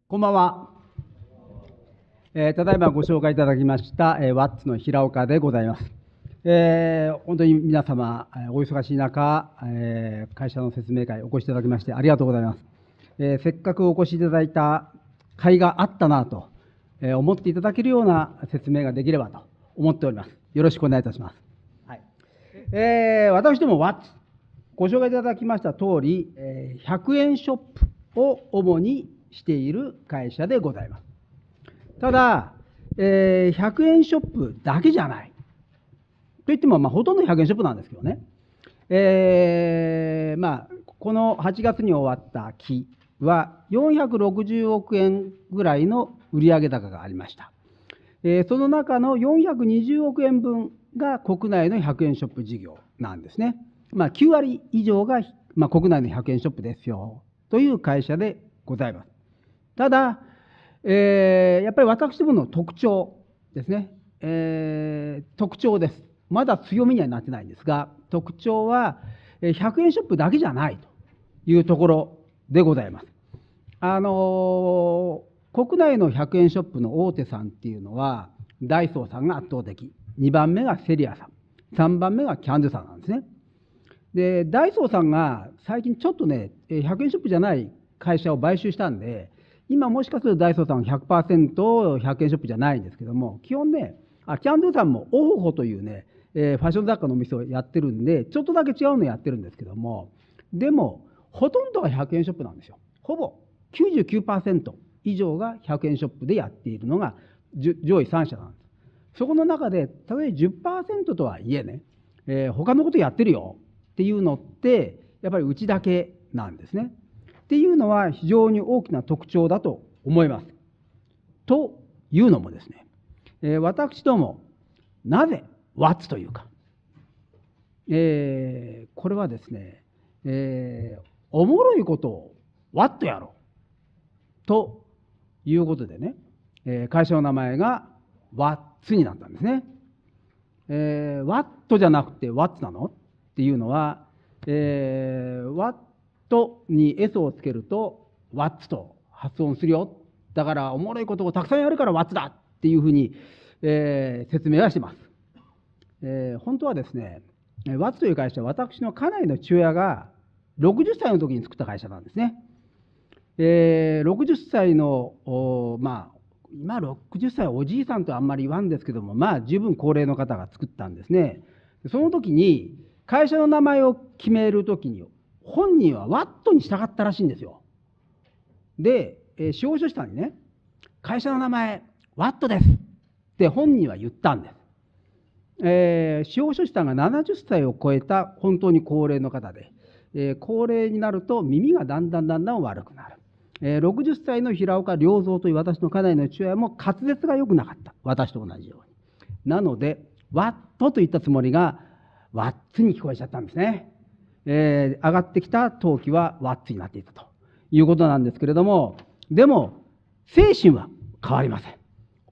こんばんは。ただいまご紹介いただきました、ワッツの平岡でございます。本当に皆様、お忙しい中、会社の説明会お越しいただきましてありがとうございます。せっかくお越しいただいた甲斐があったなと、思っていただけるような説明ができればと思っております。よろしくお願いいたします。はい。私どもワッツ、ご紹介いただきました通り、100円ショップを主にしている会社でございます。ただ、100円ショップだけじゃない。といっても、ほとんど100円ショップなんですけどね。この8月に終わった期は460億円ぐらいの売上高がありました。その中の420億円分が国内の100円ショップ事業なんですね。9割以上が、国内の100円ショップですよという会社でございます。ただ、やっぱり私どもの特徴ですね。特徴です。まだ強みにはなってないんですが、特徴は100円ショップだけじゃないというところでございます。国内の100円ショップの大手さんっていうのは、ダイソーさんが圧倒的。2番目がセリアさん。3番目がキャンドゥさんなんですね。で、ダイソーさんが最近ちょっとね、100円ショップじゃない会社を買収したんで、今もしかするとダイソーさんは 100% 100円ショップじゃないんですけども、基本ね、キャンドゥさんもオホホというね、ファッション雑貨のお店をやってるんで、ちょっとだけ違うのやってるんですけども、でも、ほとんどが100円ショップなんですよ。ほぼ 99% 以上が100円ショップでやっているのが上位3社なんです。そこの中で、たとえ 10% とはいえね、他のことやってるよっていうのって、やっぱりうちだけなんですね。っていうのは非常に大きな特徴だと思います。というのもですね、私ども、なぜワッツというか、これはですね、おもろいことをワッとやろうということでね、会社の名前がワッツになったんですね。ワットじゃなくてワッツなのっていうのは、ワットに S をつけるとワッツと発音するよ。だからおもろいことをたくさんやるからワッツだっていうふうに、説明はしてます。本当はですね、ワッツという会社は私の家内の父親が60歳の時に作った会社なんですね。60歳の、今60歳おじいさんとはあんまり言わんですけども、十分高齢の方が作ったんですね。その時に会社の名前を決める時に本人はワットにしたかったらしいんですよ。で、司法書士さんにね、会社の名前ワットですって本人は言ったんです。司法書士さんが70歳を超えた本当に高齢の方で、高齢になると耳がだんだん悪くなる。60歳の平岡良三という私の家内の父親も滑舌が良くなかった。私と同じように。なので、ワットと言ったつもりが、ワッツに聞こえちゃったんですね。上がってきた登記はワッツになっていたということなんですけれども、でも、精神は変わりません。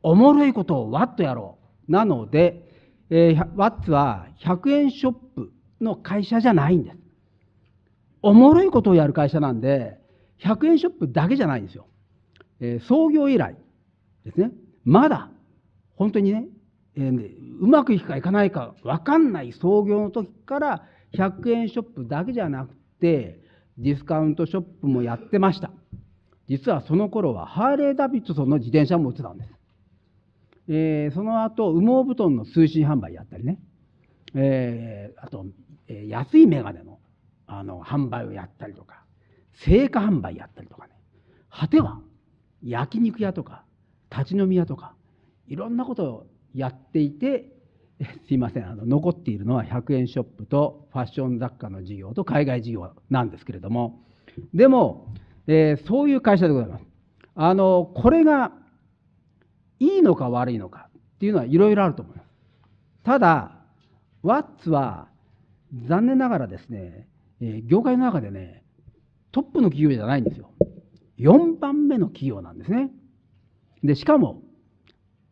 おもろいことをワッとやろう。なので、ワッツは100円ショップの会社じゃないんです。おもろいことをやる会社なんで、100円ショップだけじゃないんですよ。創業以来ですね、まだ本当にね、うまくいくかいかないか分かんない創業の時から100円ショップだけじゃなくて、ディスカウントショップもやってました。実はその頃はハーレー・ダビッドソンの自転車も売ってたんです。その後、羽毛布団の通信販売やったりね、あと、安いメガネの、販売をやったりとか、青果販売やったりとかね、果ては焼肉屋とか立ち飲み屋とかいろんなことをやっていて、すいません、残っているのは100円ショップとファッション雑貨の事業と海外事業なんですけれども、でも、そういう会社でございます。これがいいのか悪いのかっていうのはいろいろあると思います。ただ、ワッツは残念ながらですね、業界の中でね、トップの企業じゃないんですよ。4番目の企業なんですね。で、しかも、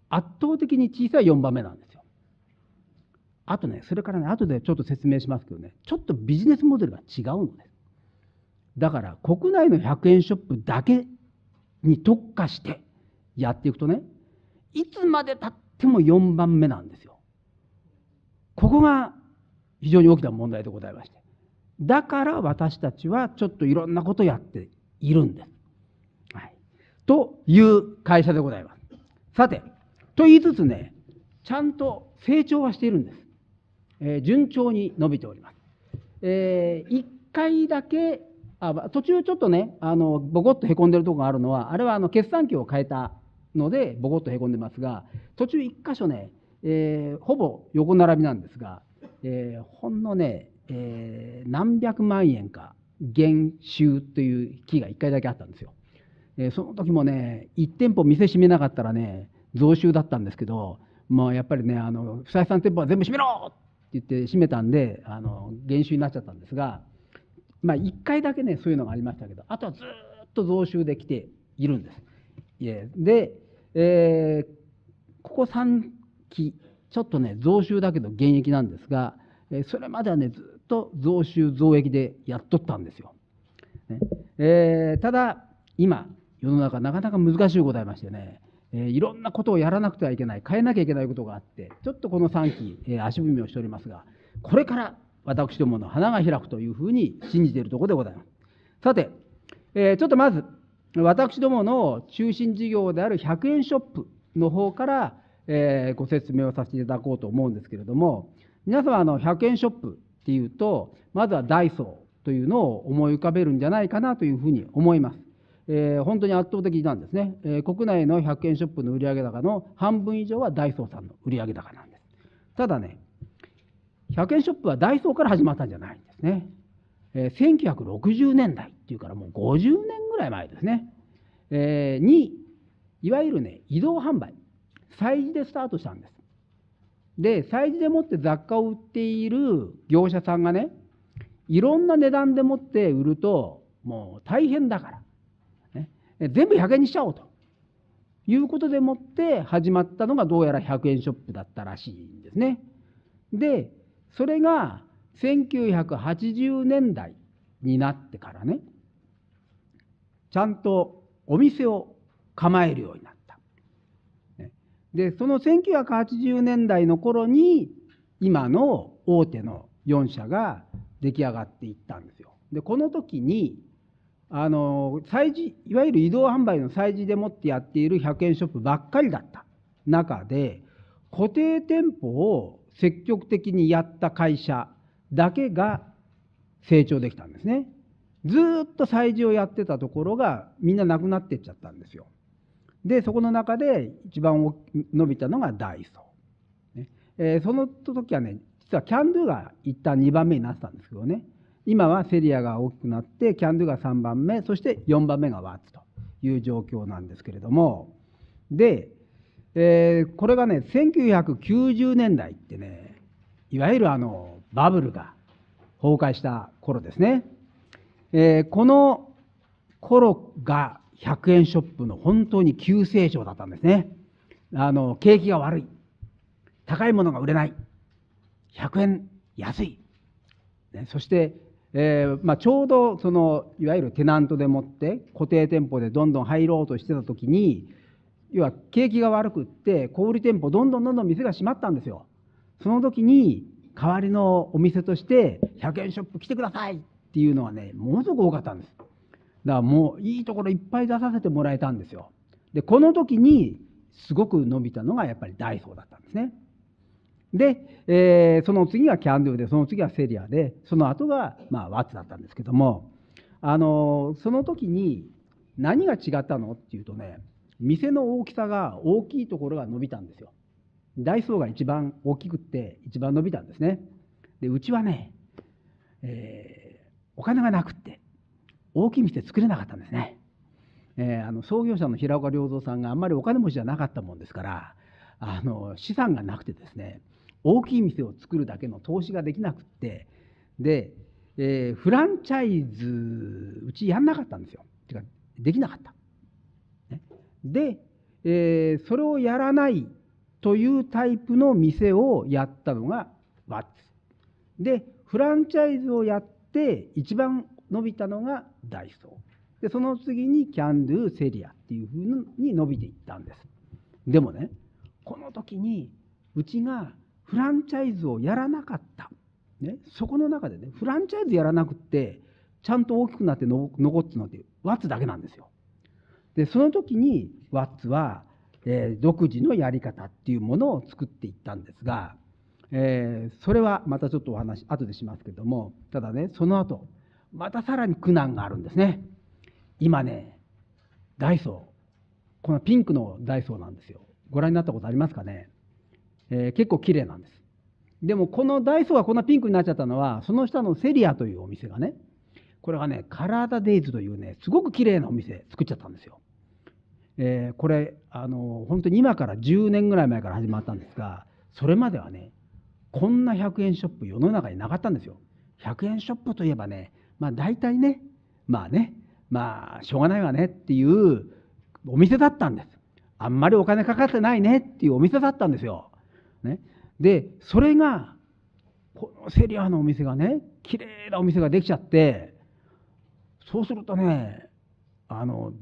圧倒的に小さい4番目なんですよ。あとね、それからね、後でちょっと説明しますけどね、ちょっとビジネスモデルが違うのです。だから、国内の100円ショップだけに特化してやっていくとね、いつまでたっても4番目なんですよ。ここが非常に大きな問題でございまして。だから私たちはちょっといろんなことをやっているんです。はい。という会社でございます。さて、と言いつつね、ちゃんと成長はしているんです。順調に伸びております。1回だけ、途中ちょっとね、ボコッとへこんでるところがあるのは、あれは決算機を変えたので、ボコッとへこんでますが、途中1箇所ね、ほぼ横並びなんですが、ほんのね、何百万円か減収という期が1回だけあったんですよ。その時もね、1店舗店閉めなかったらね、増収だったんですけど、もうやっぱりね、不採算店舗は全部閉めろって言って閉めたんで、減収になっちゃったんですが、まあ1回だけね、そういうのがありましたけど、あとはずっと増収できているんです。で、ここ3期、ちょっとね、増収だけど減益なんですが、それまではね、ずっと増収増益でやっとったんですよ。ただ、今、世の中なかなか難しいございましてね、いろんなことをやらなくてはいけない、変えなきゃいけないことがあって、ちょっとこの3期、足踏みをしておりますが、これから私どもの花が開くというふうに信じているところでございます。さて、ちょっとまず、私どもの中心事業である100円ショップの方から、ご説明をさせていただこうと思うんですけれども、皆様100円ショップっていうと、まずはダイソーというのを思い浮かべるんじゃないかなというふうに思います。本当に圧倒的なんですね。国内の100円ショップの売上高の半分以上はダイソーさんの売上高なんです。ただね、100円ショップはダイソーから始まったんじゃないんですね。1960年代っていうからもう50年ぐらい前ですね。に、いわゆるね、移動販売、催事でスタートしたんです。で、催事でもって雑貨を売っている業者さんがね、いろんな値段でもって売ると、もう大変だから、ね、全部100円にしちゃおうということでもって始まったのがどうやら100円ショップだったらしいんですね。で、それが1980年代になってからね、ちゃんとお店を構えるようになった。で、その1980年代の頃に今の大手の4社が出来上がっていったんですよ。で、この時に催事、いわゆる移動販売の催事でもってやっている100円ショップばっかりだった中で、固定店舗を積極的にやった会社だけが成長できたんですね。ずっと催事をやってたところがみんななくなっていっちゃったんですよ。で、そこの中で一番伸びたのがダイソー。その時はね、実はキャンドゥが一旦2番目になってたんですけどね、今はセリアが大きくなって、キャンドゥが3番目、そして4番目がワッツという状況なんですけれども、で、これがね、1990年代ってね、いわゆるバブルが崩壊した頃ですね。この頃が100円ショップの本当に急成長だったんですね。景気が悪い。高いものが売れない。100円安い。そして、ちょうどいわゆるテナントでもって固定店舗でどんどん入ろうとしてた時に、要は景気が悪くって小売店舗どんどん店が閉まったんですよ。その時に代わりのお店として100円ショップ来てくださいっていうのはね、ものすごく多かったんです。だからもういいところいっぱい出させてもらえたんですよ。で、この時にすごく伸びたのがやっぱりダイソーだったんですね。で、その次がキャンドゥで、その次がセリアで、その後がワッツだったんですけども、その時に何が違ったのっていうとね、店の大きさが大きいところが伸びたんですよ。ダイソーが一番大きくって一番伸びたんですね。で、うちはね、お金がなくって大きい店作れなかったんですね。創業者の平岡良三さんがあんまりお金持ちじゃなかったもんですから、資産がなくてですね、大きい店を作るだけの投資ができなくって、で、フランチャイズうちやんなかったんですよ。てかできなかった。で、それをやらないというタイプの店をやったのがワッツで、フランチャイズをやって一番伸びたのがダイソーで、その次にキャンドゥ、セリアっていうふうに伸びていったんです。でもね、この時にうちがフランチャイズをやらなかった。ね、そこの中でね、フランチャイズやらなくって、ちゃんと大きくなって残ってるのってワッツだけなんですよ。で、その時にワッツは、独自のやり方っていうものを作っていったんですが、それはまたちょっとお話後でしますけども、ただね、その後またさらに苦難があるんですね。今ね、ダイソー、このピンクのダイソーなんですよ。ご覧になったことありますかね。結構綺麗なんです。でもこのダイソーがこんなピンクになっちゃったのは、その下のセリアというお店がね、これがね、カラーダデイズというね、すごく綺麗なお店作っちゃったんですよ。これ本当に今から10年ぐらい前から始まったんですが、それまではね、こんな100円ショップ世の中になかったんですよ。100円ショップといえばね、大体ね、しょうがないわねっていうお店だったんです。あんまりお金かかってないねっていうお店だったんですよ。ね、で、それがこのセリアのお店がね、綺麗なお店ができちゃって、そうするとね、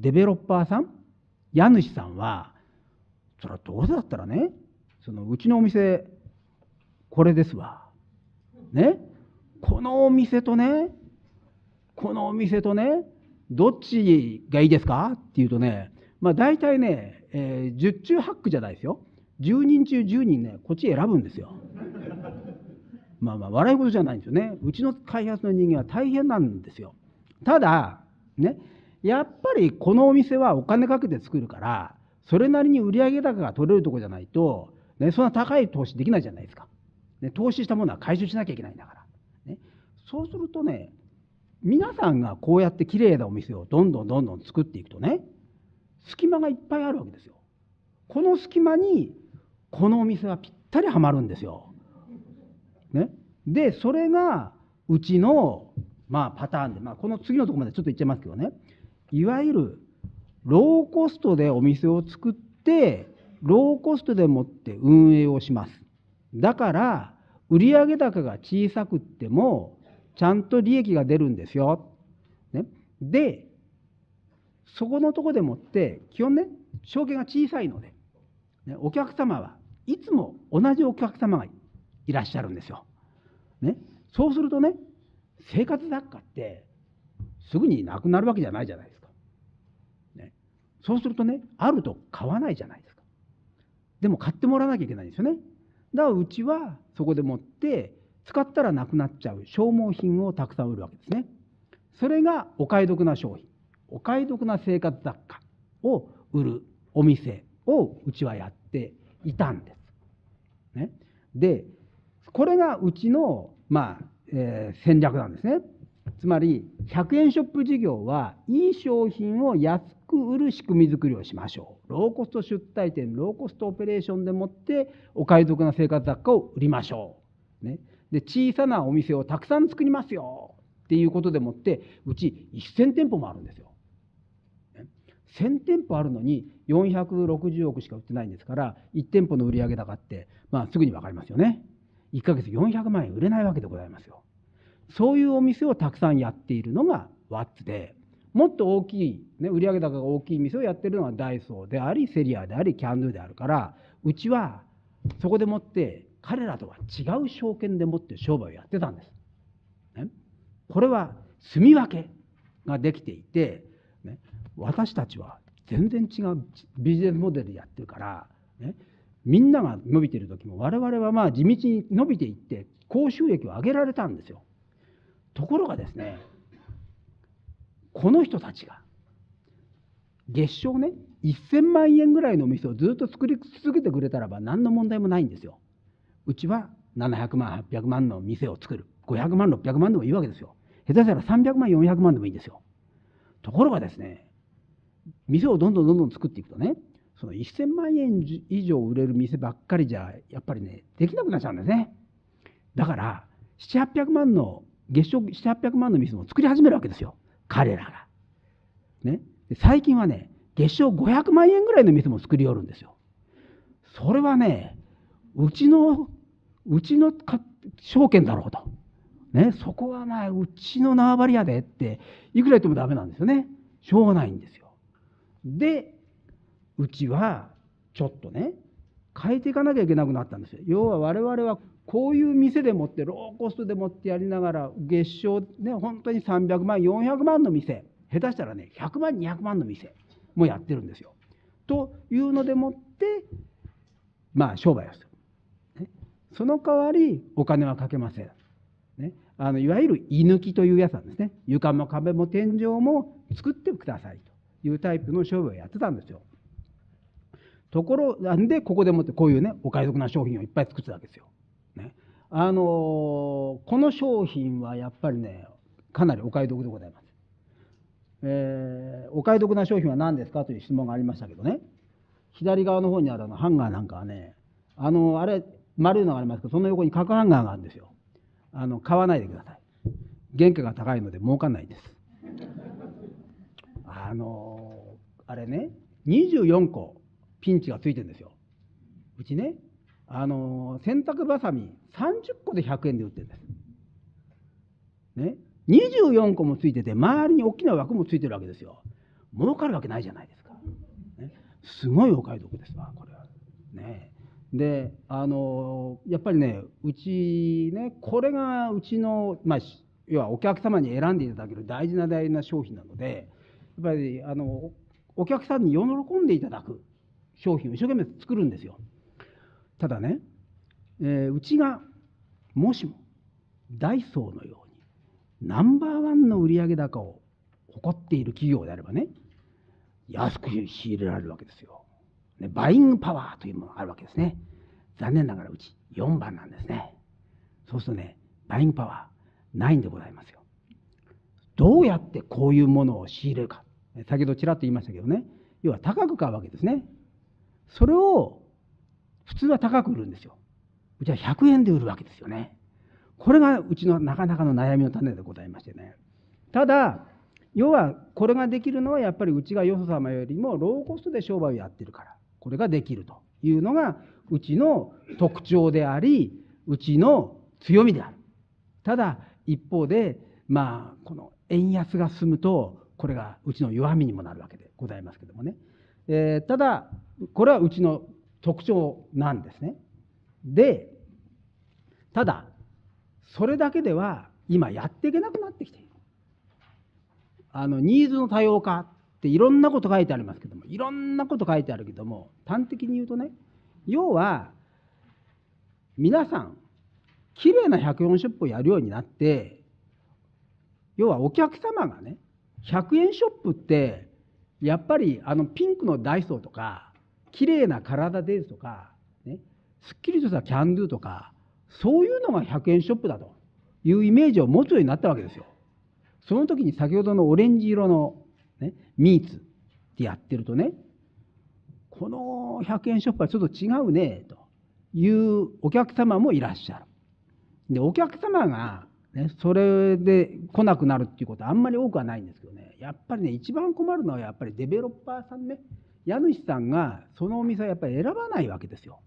デベロッパーさん、家主さんは、それはどうせだったらね、うちのお店これですわ。ね、このお店とね、どっちがいいですかっていうとね、大体ね、10中8区じゃないですよ。10人中10人ね、こっち選ぶんですよ。笑い事じゃないんですよね。うちの開発の人間は大変なんですよ。ただ、ね、やっぱりこのお店はお金かけて作るから、それなりに売上高が取れるところじゃないと、ね、そんな高い投資できないじゃないですか。ね、投資したものは回収しなきゃいけないんだから。ね、そうするとね、皆さんがこうやってきれいなお店をどんどん作っていくとね、隙間がいっぱいあるわけですよ。この隙間にこのお店はぴったりはまるんですよ。ね、でそれがうちのパターンで、この次のところまでちょっと言っちゃいますけどね、いわゆるローコストでお店を作ってローコストでもって運営をします。だから売上高が小さくってもちゃんと利益が出るんですよ。ね、でそこのところでもって基本ね、証券が小さいので、ね、お客様はいつも同じお客様がいらっしゃるんですよ。ね、そうするとね、生活雑貨ってすぐになくなるわけじゃないじゃないですか。ね、そうするとね、あると買わないじゃないですか。でも買ってもらわなきゃいけないんですよね。だからうちはそこでもって使ったらなくなっちゃう消耗品をたくさん売るわけですね。それがお買い得な商品、お買い得な生活雑貨を売るお店をうちはやっていたんです。ね、でこれがうちの、戦略なんですね。つまり100円ショップ事業はいい商品を安く売る仕組み作りをしましょう。ローコスト出退店、ローコストオペレーションでもってお買い得な生活雑貨を売りましょう。ね、で小さなお店をたくさん作りますよっていうことでもってうち1000店舗もあるんですよ。1000店舗あるのに460億しか売ってないんですから、1店舗の売上高って、すぐに分かりますよね。1ヶ月400万円売れないわけでございますよ。そういうお店をたくさんやっているのがワッツで、もっと大きい、売上高が大きい店をやっているのがダイソーであり、セリアであり、キャンドゥであるから、うちはそこでもって彼らとは違う証券でもって商売をやってたんです。ね、これは住み分けができていて、ね、私たちは全然違うビジネスモデルでやってるから、ね、みんなが伸びている時も我々は地道に伸びていって高収益を上げられたんですよ。ところがですね、この人たちが月賞ね1000万円ぐらいのお店をずっと作り続けてくれたらば何の問題もないんですよ。うちは700万800万の店を作る、500万600万でもいいわけですよ。下手したら300万400万でもいいんですよ。ところがですね、店をどんどん作っていくとね、その1000万円以上売れる店ばっかりじゃやっぱりねできなくなっちゃうんですね。だから7、800万の月賞7、800万の店も作り始めるわけですよ、彼らが。ね、最近はね月賞500万円ぐらいの店も作りよるんですよ。それはね、うちの証券だろうと。ね、そこはうちの縄張りやでっていくら言ってもダメなんですよね。しょうがないんですよ。で、うちはちょっとね、変えていかなきゃいけなくなったんですよ。要は我々はこういう店でもってローコストでもってやりながら、月賞ね、本当に300万400万の店、下手したらね100万200万の店もやってるんですよ。というのでもって商売をする、ね、その代わりお金はかけません、ね、いわゆる居抜きというやつなんですね。床も壁も天井も作ってくださいというタイプの商売をやってたんですよ。ところなんでここでもってこういうねお買い得な商品をいっぱい作ってたわけですよ。ね、この商品はやっぱりねかなりお買い得でございます。お買い得な商品は何ですかという質問がありましたけどね、左側の方にあるハンガーなんかはね、あれ丸いのがありますけど、その横に角ハンガーがあるんですよ。買わないでください。原価が高いので儲かんないです。あれね、24個ピンチがついてるんですよ。うちね、洗濯ばさみ30個で100円で売ってるんです。ね、24個もついてて、周りに大きな枠もついてるわけですよ。儲かるわけないじゃないですか。ね、すごいお買い得ですわ、これは。ね、で、やっぱりね、うちね、これがうちの、要はお客様に選んでいただける大事な商品なので、やっぱりお客さんに喜んでいただく商品を一生懸命作るんですよ。ただね、うちがもしもダイソーのようにナンバーワンの売上高を誇っている企業であればね、安く仕入れられるわけですよ。バイングパワーというものがあるわけですね。残念ながらうち4番なんですね。そうするとね、バイングパワーないんでございますよ。どうやってこういうものを仕入れるか。先ほどちらっと言いましたけどね、要は高く買うわけですね。それを普通は高く売るんですよ。うちは100円で売るわけですよね。これがうちのなかなかの悩みの種でございましてね。ただ、要はこれができるのはやっぱりうちがよそ様よりもローコストで商売をやってるから、これができるというのがうちの特徴であり、うちの強みである。ただ一方で、この円安が進むとこれがうちの弱みにもなるわけでございますけどもね。ただこれはうちの特徴なんですね。で、ただそれだけでは今やっていけなくなってきている。ニーズの多様化っていろんなこと書いてありますけども、いろんなこと書いてあるけども、端的に言うとね、要は皆さんきれいな104ショップをやるようになって、要はお客様がね、100円ショップってやっぱりピンクのダイソーとかきれいな体デイズとか、ね、すっきりとしたキャンドゥとか、そういうのが100円ショップだというイメージを持つようになったわけですよ。その時に先ほどのオレンジ色の、ね、ミーツってやってるとね、この100円ショップはちょっと違うねというお客様もいらっしゃる。で、お客様が、ね、それで来なくなるっていうことはあんまり多くはないんですけどね、やっぱりね、一番困るのはやっぱりデベロッパーさんね、家主さんがそのお店はやっぱり選ばないわけですよ。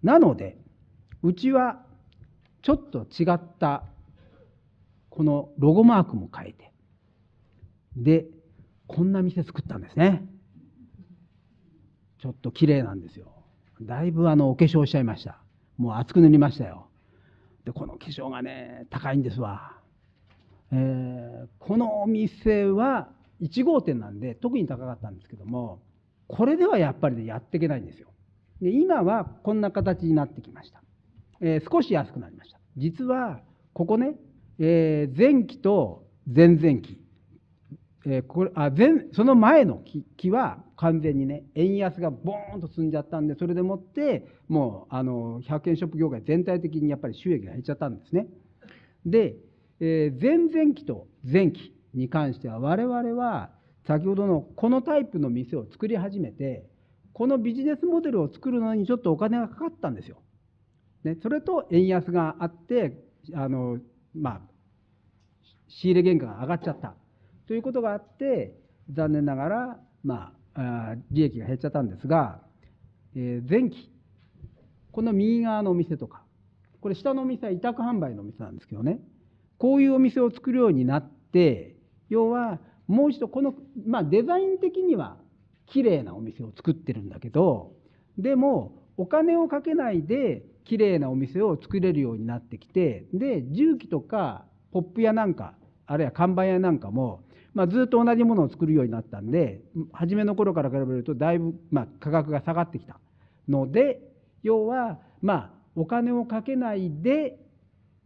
なので、うちはちょっと違ったこのロゴマークも変えて、で、こんな店作ったんですね。ちょっと綺麗なんですよ。だいぶお化粧しちゃいました。もう厚く塗りましたよ。で、この化粧がね、高いんですわ。このお店は1号店なんで特に高かったんですけども、これではやっぱりやっていけないんですよ。で、今はこんな形になってきました。少し安くなりました。実はここね、前期と前々期、その前の期は完全にね、円安がボーンと進んじゃったんで、それでもってもう100円ショップ業界全体的にやっぱり収益が減っちゃったんですね。で、前々期と前期に関しては我々は先ほどのこのタイプの店を作り始めて、このビジネスモデルを作るのにちょっとお金がかかったんですよ。ね、それと円安があって仕入れ原価が上がっちゃったということがあって、残念ながら利益が減っちゃったんですが、前期この右側のお店とか、これ下のお店は委託販売のお店なんですけどね、こういうお店を作るようになって、要はもう一度この、デザイン的にはきれいなお店を作ってるんだけど、でもお金をかけないできれいなお店を作れるようになってきて、で重機とかポップ屋なんか、あるいは看板屋なんかも、ずっと同じものを作るようになったんで、初めの頃から比べるとだいぶ、価格が下がってきたので、要はお金をかけないで、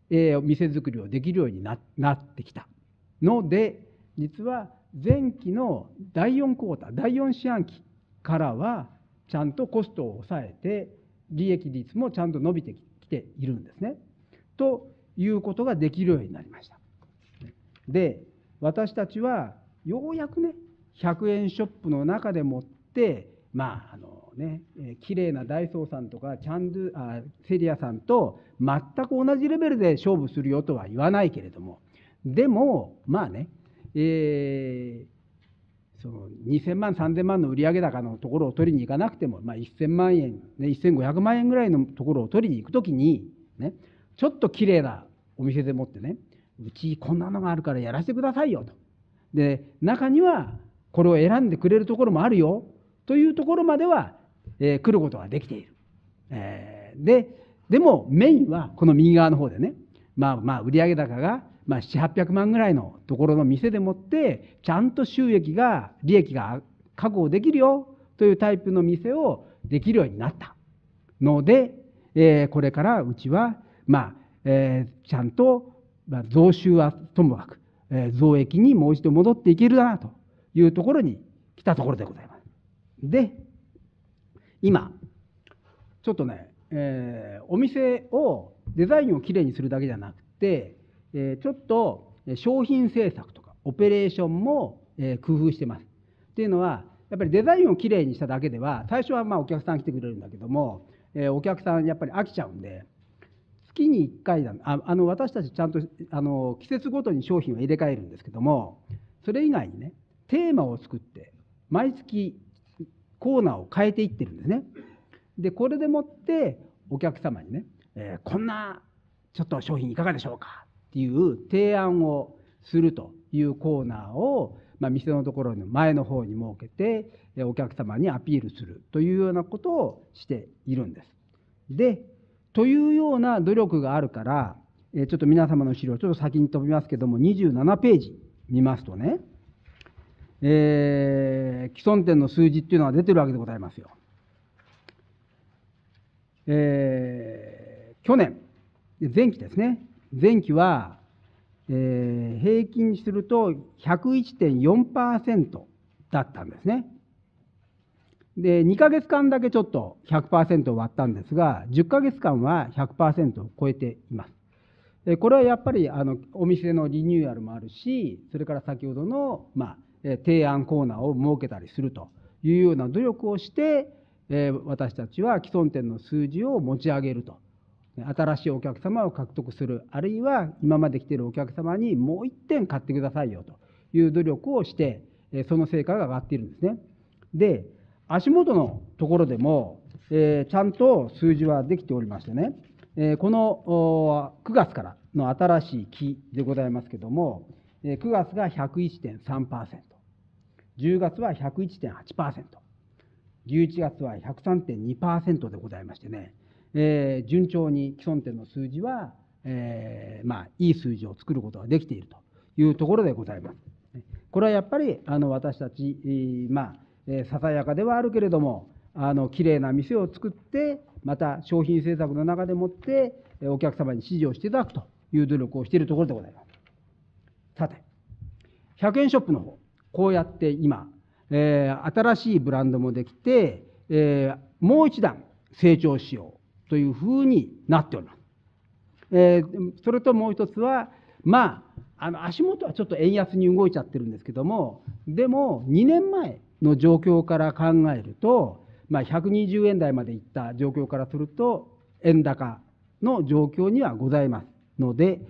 店作りをできるようになってきたので、実は前期の第4クォーター、第4四半期からはちゃんとコストを抑えて利益率もちゃんと伸びてきているんですね。ということができるようになりました。で、私たちはようやくね、100円ショップの中でもってきれいなダイソーさんとかセリアさんと全く同じレベルで勝負するよとは言わないけれども、でもその2000万3000万の売上高のところを取りに行かなくても、1000万円、1500万円ぐらいのところを取りに行くときに、ちょっときれいなお店でもってね、うちこんなのがあるからやらせてくださいよと。で、中にはこれを選んでくれるところもあるよというところまでは、来ることができている。でもメインはこの右側の方でね、売上高が7、800万ぐらいのところの店でもって、ちゃんと利益が確保できるよというタイプの店をできるようになったので、これからうちは、ちゃんと、増収はともかく、増益にもう一度戻っていけるなというところに来たところでございます。で、今、ちょっとね、お店を、デザインをきれいにするだけじゃなくて、ちょっと商品製作とかオペレーションも工夫してます。っていうのは、やっぱりデザインをきれいにしただけでは、最初はお客さん来てくれるんだけども、お客さんやっぱり飽きちゃうんで、月に1回私たちちゃんと季節ごとに商品を入れ替えるんですけども、それ以外にね、テーマを作って毎月コーナーを変えていってるんですね。で、これでもってお客様にね、こんなちょっと商品いかがでしょうかっていう提案をするというコーナーを、店のところの前の方に設けて、お客様にアピールするというようなことをしているんです。で、というような努力があるから、ちょっと皆様の資料、ちょっと先に飛びますけども、27ページ見ますとね、既存店の数字っていうのが出てるわけでございますよ。去年、前期ですね。前期は、平均すると 101.4% だったんですね。で、2ヶ月間だけちょっと 100% を割ったんですが、10ヶ月間は 100% を超えています。これはやっぱりお店のリニューアルもあるし、それから先ほどの、提案コーナーを設けたりするというような努力をして、私たちは既存店の数字を持ち上げると。新しいお客様を獲得する、あるいは今まで来ているお客様にもう一点買ってくださいよという努力をして、その成果が上がっているんですね。で、足元のところでも、ちゃんと数字はできておりましてね、この9月からの新しい期でございますけれども、9月が 101.3%、10月は 101.8%、11月は 103.2% でございましてね、順調に既存店の数字は、いい数字を作ることができているというところでございます。これはやっぱり私たち、ささやかではあるけれども、きれいな店を作って、また商品製作の中でもってお客様に支持をしていただくという努力をしているところでございます。さて、100円ショップの方、こうやって今、新しいブランドもできて、もう一段成長しようというふうになっております。それともう一つは、足元はちょっと円安に動いちゃってるんですけども、でも2年前の状況から考えると、120円台までいった状況からすると、円高の状況にはございますので、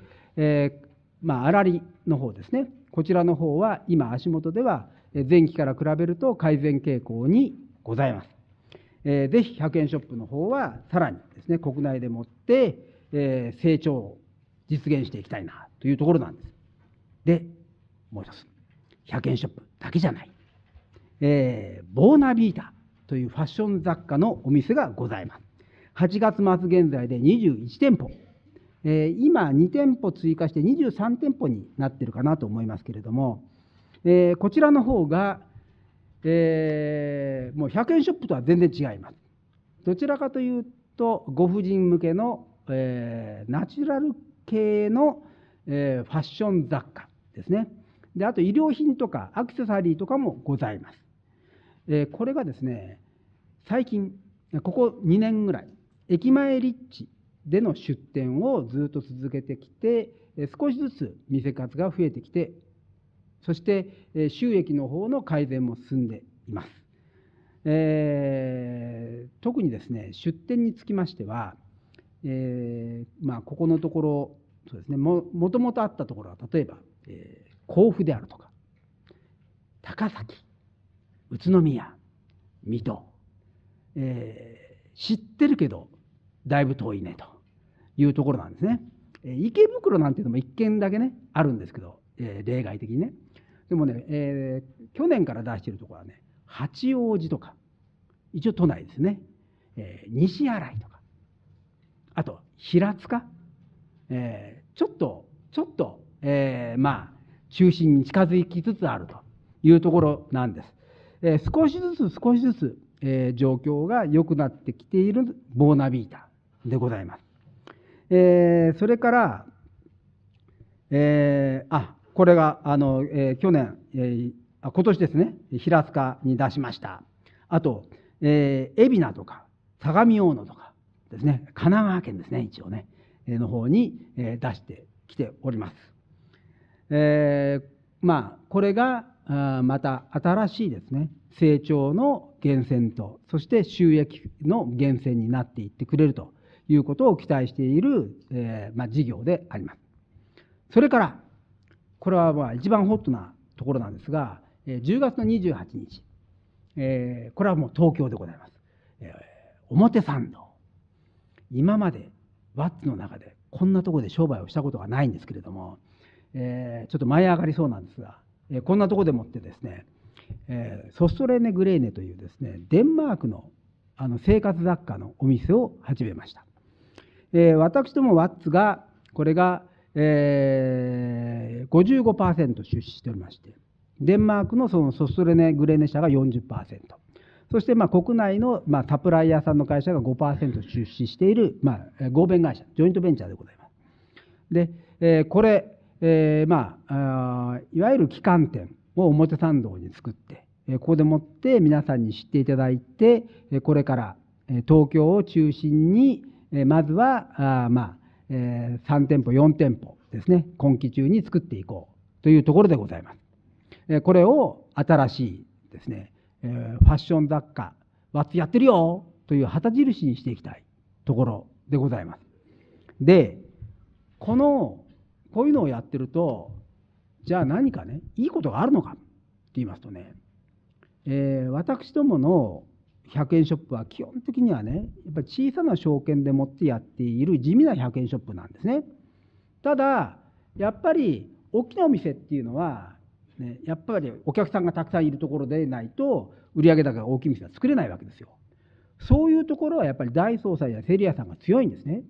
粗利の方ですね、こちらの方は今足元では前期から比べると改善傾向にございます。ぜひ100円ショップの方はさらにですね、国内でもって、成長を実現していきたいなというところなんです。で、もう一つ。100円ショップだけじゃない、ボーナビータというファッション雑貨のお店がございます。8月末現在で21店舗、今2店舗追加して23店舗になっているかなと思いますけれども、こちらの方が、もう100円ショップとは全然違います。どちらかというとご婦人向けの、ナチュラル系の、ファッション雑貨ですね。で、あと衣料品とかアクセサリーとかもございます。これがですね、最近ここ2年ぐらい駅前立地での出店をずっと続けてきて、少しずつ店数が増えてきて、そして収益の方の改善も進んでいます。特にですね、出店につきましては、ここのところ、そうですね、もともとあったところは、例えば、甲府であるとか、高崎、宇都宮、水戸、知ってるけど、だいぶ遠いねというところなんですね。池袋なんていうのも1軒だけね、あるんですけど、例外的にね。でもね、去年から出しているところはね、八王子とか、一応都内ですね、西新井とか、あと平塚、ちょっと、中心に近づきつつあるというところなんです。少しずつ、状況が良くなってきているボーナビータでございます。それから、これが去年、今年ですね、平塚に出しました。あと、海老名とか相模大野とかですね、神奈川県ですね、一応ね、の方に出してきております。これがまた新しいですね、成長の源泉と、そして収益の源泉になっていってくれるということを期待している、事業であります。それから、これは一番ホットなところなんですが、10月の28日、これはもう東京でございます。表参道。今までワッツの中でこんなところで商売をしたことがないんですけれども、ちょっと舞い上がりそうなんですが、こんなところでもってですね、ソストレーネ・グレーネというですね、デンマークの生活雑貨のお店を始めました。私どもワッツが、これが、55% 出資しておりまして、デンマークのそのソストレーネ・グレーネ社が 40%、そして国内のサプライヤーさんの会社が 5% 出資している合弁会社、ジョイントベンチャーでございます。で、これ、いわゆる旗艦店を表参道に作って、ここでもって皆さんに知っていただいて、これから東京を中心に、まずは3店舗、4店舗ですね、今期中に作っていこうというところでございます。これを新しいですね、ファッション雑貨、ワッツやってるよという旗印にしていきたいところでございます。で、こういうのをやってると、じゃあ何かね、いいことがあるのかって言いますとね、私どもの100円ショップは基本的にはね、やっぱり小さな証券でもってやっている地味な100円ショップなんですね。ただ、やっぱり大きなお店っていうのは、ね、やっぱりお客さんがたくさんいるところでないと、売上高が大きい店は作れないわけですよ。そういうところはやっぱり大総裁やセリアさんが強いんですね。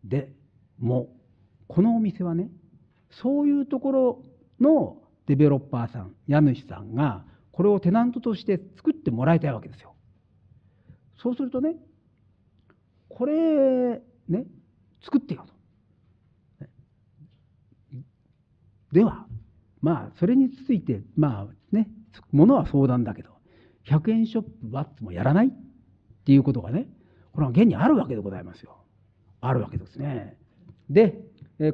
でも、このお店はね、そういうところのデベロッパーさん、家主さんが、これをテナントとして作ってもらいたいわけですよ。そうするとね、これ、ね、作ってよと。では、それについて、ものは相談だけど、100円ショップワッツもやらないっていうことがね、これは現にあるわけでございますよ。あるわけですね。で、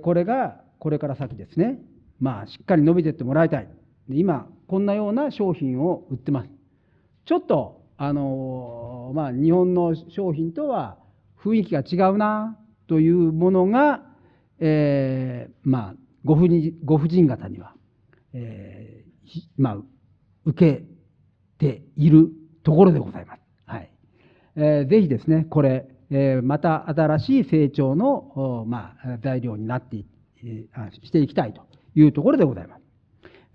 これが、これから先ですね、しっかり伸びていってもらいたい。で今、こんなような商品を売ってます。ちょっと、日本の商品とは雰囲気が違うなというものが、ご婦人方には、受けているところでございます。はい。ぜひですね、これ、また新しい成長の、材料になってしていきたいというところでございます。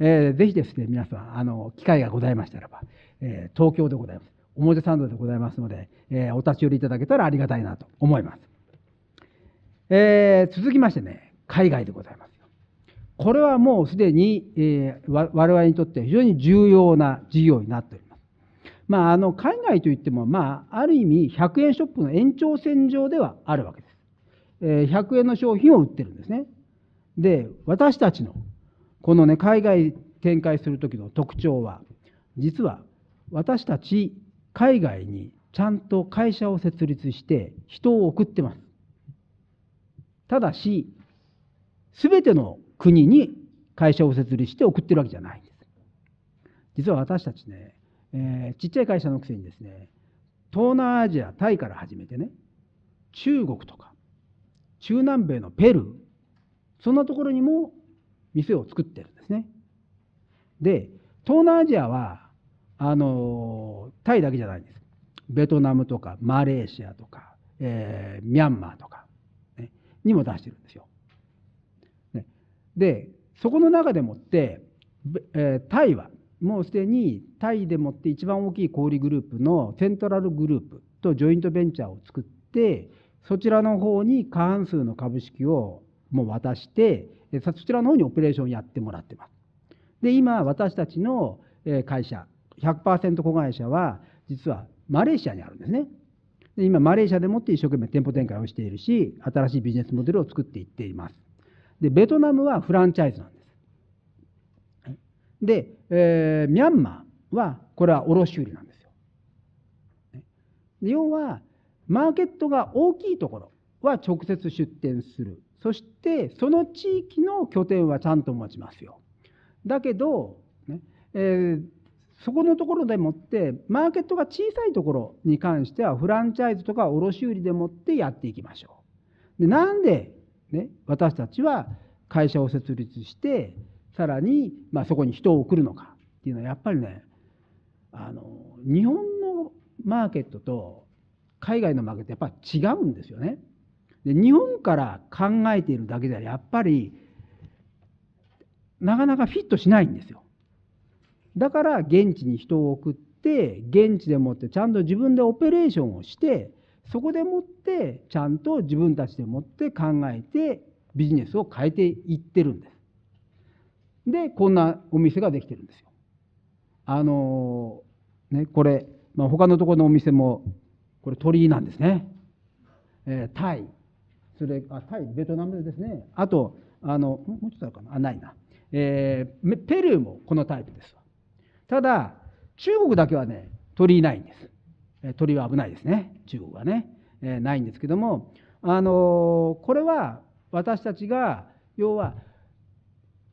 ぜひですね、皆さん、機会がございましたらば、東京でございます。表参道でございますので、お立ち寄りいただけたらありがたいなと思います。続きましてね、海外でございます。これはもうすでに、我々にとって非常に重要な事業になっております。海外といっても、ある意味100円ショップの延長線上ではあるわけです。100円の商品を売ってるんですね。で、私たちのこのね、海外展開する時の特徴は、実は私たち海外にちゃんと会社を設立して人を送ってます。ただし、すべての国に会社を設立して送ってるわけじゃないんです。実は私たちね、ちっちゃい会社のくせにですね、東南アジア、タイから始めてね、中国とか、中南米のペルー、そんなところにも店を作ってるんですね。で、東南アジアは、タイだけじゃないんです。ベトナムとか、マレーシアとか、ミャンマーとか、ね、にも出してるんですよ。で、そこの中でもって、タイは、もうすでにタイでもって一番大きい小売グループのセントラルグループとジョイントベンチャーを作って、そちらの方に過半数の株式をもう渡して、そちらの方にオペレーションをやってもらってます。で、今、私たちの会社、100% 子会社は、実はマレーシアにあるんですね。で、今、マレーシアでもって一生懸命店舗展開をしているし、新しいビジネスモデルを作っていっています。で、ベトナムはフランチャイズなんです。で、ミャンマーは、これは卸売なんですよ。要は、マーケットが大きいところは直接出店する。そして、その地域の拠点はちゃんと持ちますよ。だけど、そこのところでもって、マーケットが小さいところに関しては、フランチャイズとか卸売でもってやっていきましょう。で、なんで、私たちは会社を設立して、さらに、そこに人を送るのかっていうのは、やっぱりね、日本のマーケットと海外のマーケットやっぱり違うんですよね。で、日本から考えているだけではやっぱりなかなかフィットしないんですよ。だから現地に人を送って、現地でもってちゃんと自分でオペレーションをして、そこでもってちゃんと自分たちでもって考えてビジネスを変えていってるんです。で、こんなお店ができてるんですよ。これ、他のところのお店も、これ鳥居なんですね。タイ、タイ、ベトナムですね。あと、もうちょっとあるかな、ないな。ペルーもこのタイプです。ただ、中国だけはね、鳥居ないんです。鳥居は危ないですね。中国はね、ないんですけども、これは私たちが、要は、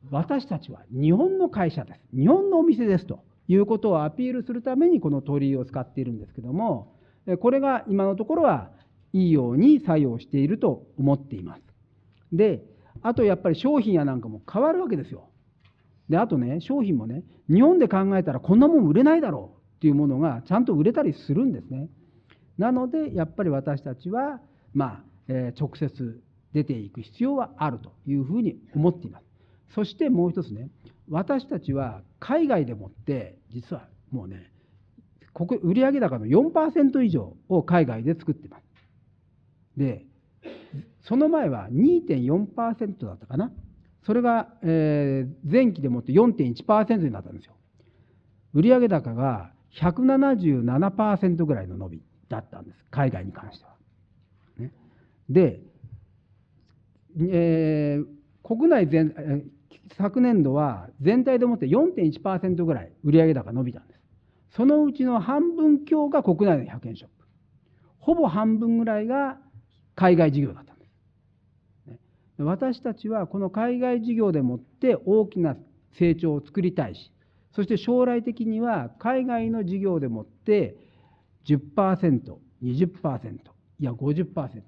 私たちは日本の会社です。日本のお店ですということをアピールするためにこの鳥居を使っているんですけども、これが今のところはいいように作用していると思っています。で、あとやっぱり商品やなんかも変わるわけですよ。で、あとね、商品もね、日本で考えたらこんなもん売れないだろうっていうものがちゃんと売れたりするんですね。なので、やっぱり私たちは、直接出ていく必要はあるというふうに思っています。そしてもう一つね、私たちは海外でもって、実はもうね、売上高の 4% 以上を海外で作っています。で、その前は 2.4% だったかな。それが、前期でもって 4.1% になったんですよ。売上高が 177% ぐらいの伸びだったんです。海外に関しては。ね、で、国内昨年度は全体でもって 4.1% ぐらい売上高伸びたんです。そのうちの半分強が国内の100円ショップ。ほぼ半分ぐらいが海外事業だったんです。私たちはこの海外事業でもって大きな成長を作りたいし、そして将来的には海外の事業でもって 10%、20%、いや 50%。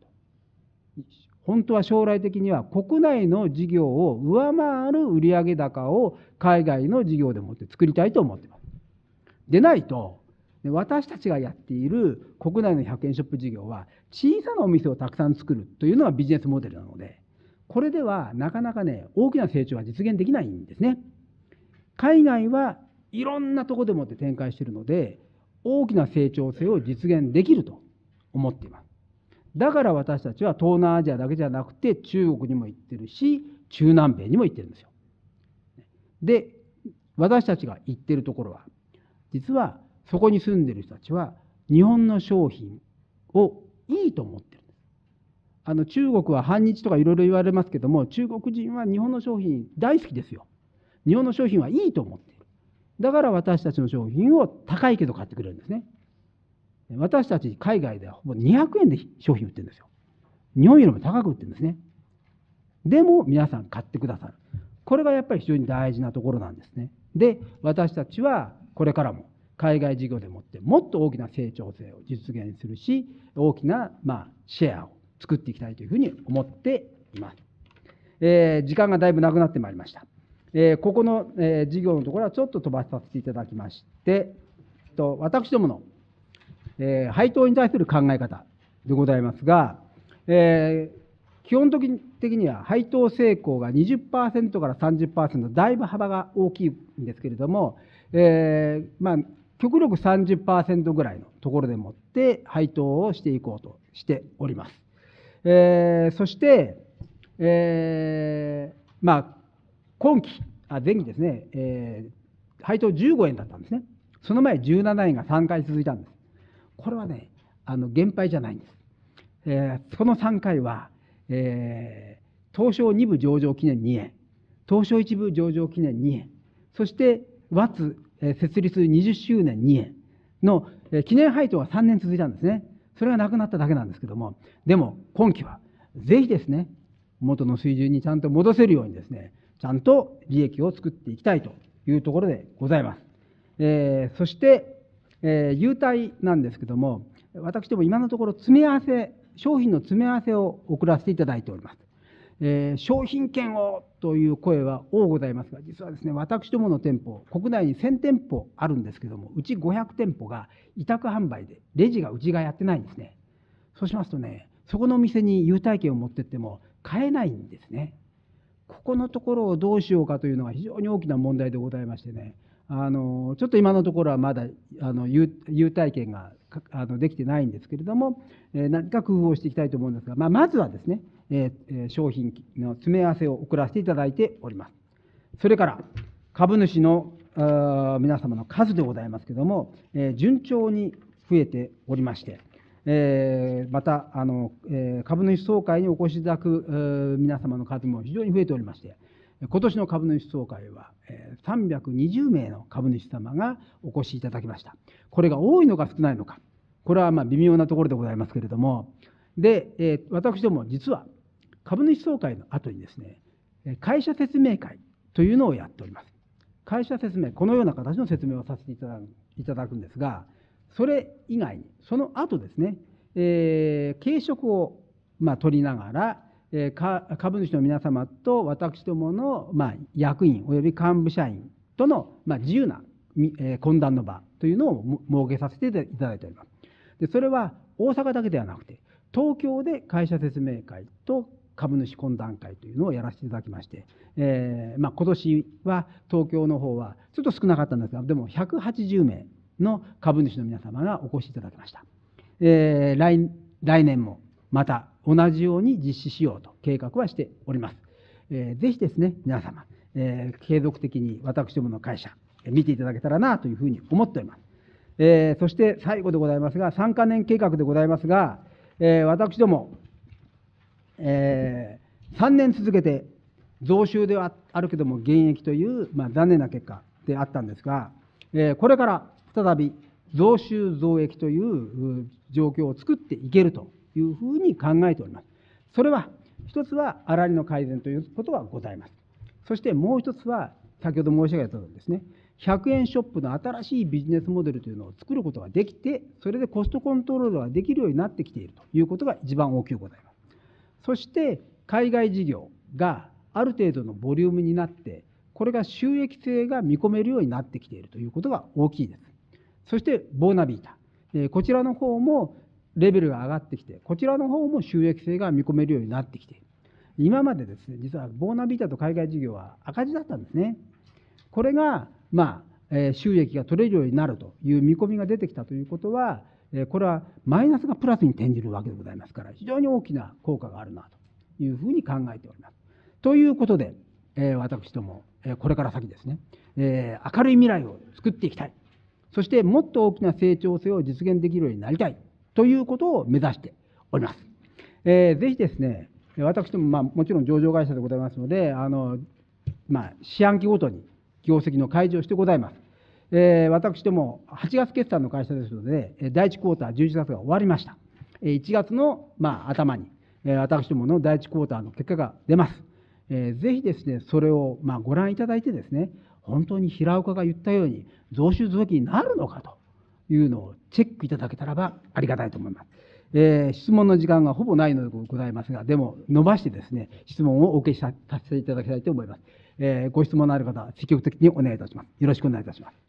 本当は将来的には国内の事業を上回る売上高を海外の事業でもって作りたいと思っています。でないと、私たちがやっている国内の100円ショップ事業は小さなお店をたくさん作るというのがビジネスモデルなので、これではなかなかね、大きな成長は実現できないんですね。海外はいろんなところでもって展開しているので、大きな成長性を実現できると思っています。だから私たちは東南アジアだけじゃなくて中国にも行ってるし、中南米にも行ってるんですよ。で、私たちが行ってるところは、実はそこに住んでる人たちは日本の商品をいいと思ってるんです。中国は反日とかいろいろ言われますけども、中国人は日本の商品大好きですよ。日本の商品はいいと思っている。だから私たちの商品を高いけど買ってくれるんですね。私たち海外ではほぼ200円で商品売ってるんですよ。日本よりも高く売ってるんですね。でも皆さん買ってくださる。これがやっぱり非常に大事なところなんですね。で、私たちはこれからも海外事業でもってもっと大きな成長性を実現するし、大きなシェアを作っていきたいというふうに思っています。時間がだいぶなくなってまいりました。ここの、事業のところはちょっと飛ばさせていただきまして、私どもの配当に対する考え方でございますが、基本的には配当成功が 20% から 30%、だいぶ幅が大きいんですけれども、極力 30% ぐらいのところでもって配当をしていこうとしております。そして、前期ですね、配当15円だったんですね。その前17円が3回続いたんです。これはね、減配じゃないんです。この3回は、東証2部上場記念2円、東証1部上場記念2円、そしてワッツ設立20周年2円の記念配当が3年続いたんですね。それがなくなっただけなんですけども、でも今期はぜひですね、元の水準にちゃんと戻せるようにですね、ちゃんと利益を作っていきたいというところでございます。そして、優待なんですけども、私ども今のところ商品の詰め合わせを送らせていただいております。商品券をという声は多ございますが、実はですね、私どもの店舗、国内に1000店舗あるんですけども、うち500店舗が委託販売で、レジがうちがやってないんですね。そうしますとね、そこのお店に優待券を持ってっても買えないんですね。ここのところをどうしようかというのが非常に大きな問題でございましてね、ちょっと今のところはまだ優待券ができてないんですけれども、何か工夫をしていきたいと思うんですが、まずはですね、商品の詰め合わせを送らせていただいております。それから株主の皆様の数でございますけれども、順調に増えておりまして、また株主総会にお越しいただく皆様の数も非常に増えておりまして、今年の株主総会は320名の株主様がお越しいただきました。これが多いのか少ないのか、これは微妙なところでございますけれども、で、私ども実は株主総会の後にですね、会社説明会というのをやっております。会社説明、このような形の説明をさせていただくんですが、それ以外に、その後ですね、軽食を取りながら、株主の皆様と私どもの役員および幹部社員との自由な懇談の場というのを設けさせていただいております。で、それは大阪だけではなくて、東京で会社説明会と株主懇談会というのをやらせていただきまして、今年は東京の方はちょっと少なかったんですが、でも180名の株主の皆様がお越しいただきました。来年もまた同じように実施しようと計画はしております。ぜひですね、皆様、継続的に私どもの会社、見ていただけたらなというふうに思っております。そして最後でございますが、3カ年計画でございますが、私ども、3年続けて増収ではあるけども減益という、残念な結果であったんですが、これから再び増収増益という状況を作っていけるというふうに考えております。それは一つは粗利の改善ということがございます。そしてもう一つは先ほど申し上げたとおりですね、100円ショップの新しいビジネスモデルというのを作ることができて、それでコストコントロールができるようになってきているということが一番大きくございます。そして海外事業がある程度のボリュームになって、これが収益性が見込めるようになってきているということが大きいです。そしてボーナビータ、こちらの方もレベルが上がってきて、こちらの方も収益性が見込めるようになってきている。今までですね、実はボーナビータと海外事業は赤字だったんですね。これが、収益が取れるようになるという見込みが出てきたということは、これはマイナスがプラスに転じるわけでございますから、非常に大きな効果があるなというふうに考えております。ということで、私ども、これから先ですね、明るい未来を作っていきたい。そしてもっと大きな成長性を実現できるようになりたいということを目指しております。ぜひですね、私ども、もちろん上場会社でございますので、四半期ごとに業績の開示をしてございます。私ども8月決算の会社ですので、第1クォーター11月が終わりました。1月の、頭に、私どもの第1クォーターの結果が出ます。ぜひですね、それをご覧いただいてですね、本当に平岡が言ったように増収増益になるのかというのをチェックいただけたらばありがたいと思います。質問の時間がほぼないのでございますが、でも伸ばしてですね、質問をお受けさせていただきたいと思います。ご質問のある方は積極的にお願いいたします。よろしくお願いいたします。